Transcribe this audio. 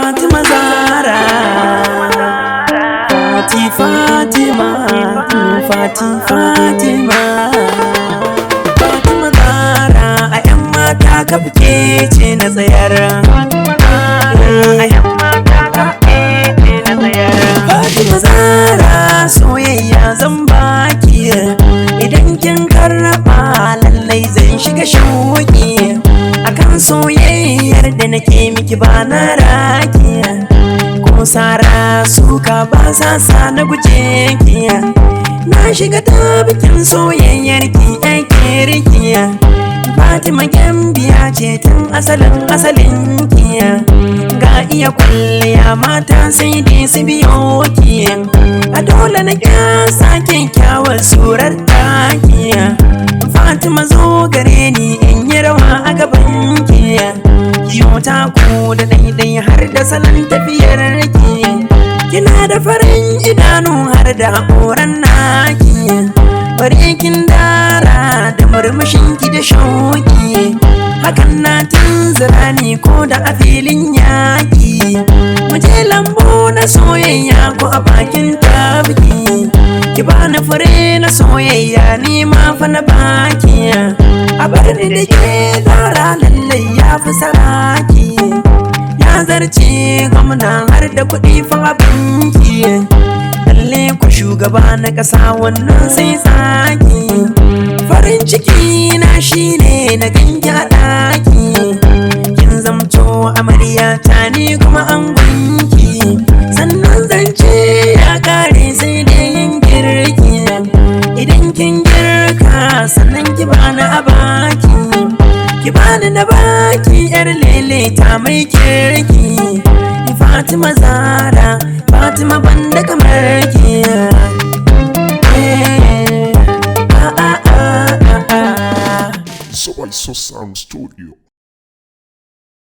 Fatima Zara, Fatima Zara, a 'yan mata ka fice ce na tsayar. Fatima Zara, soyayya zan baki, idan kin karraba lallai zan shiga shauki. Akan soyayyar da nake miki ba na raki, ko sara suka ba sa na guje ki. Na shiga ta bikin soyayyar ki ake rikiya. Fatima Gambiya ce tun asalin ki, ga iya kwalliya mata sai dai su biyo ki. A dole na kyasa kyakkyawar surar taki. Fatima zo gare ni in yi rawa a gaban ki, kiyo taku da daidai har da salon tafiyar ki. Kina da farin idanu har da haƙoran naki, bare kin dara da murmushin ki da shauki. Hakan na tunzura ni ko da a filin yaƙi. Muje lambu na soyayya ko a bakin tabki, ki bani fure na soyayya ni ma fa na baki. A bar ni da ke Zara lallai ya fi saraki, ya zarce gwamna har da kuɗi fa a banki. Lalle ku shugaba na ƙasa wannan sai tsaki. Farin ciki na shine na ganki a ɗaki, kin zamto amarya ta ni kuma an gunki. Sannan zance ya kare sai dai yin girki, idan kin girka sannan ki bani a baki. Ki bani na baki yar lele ta mai kirki. Fatima Zara, Fatima banda kamar ki. So Sound Studio.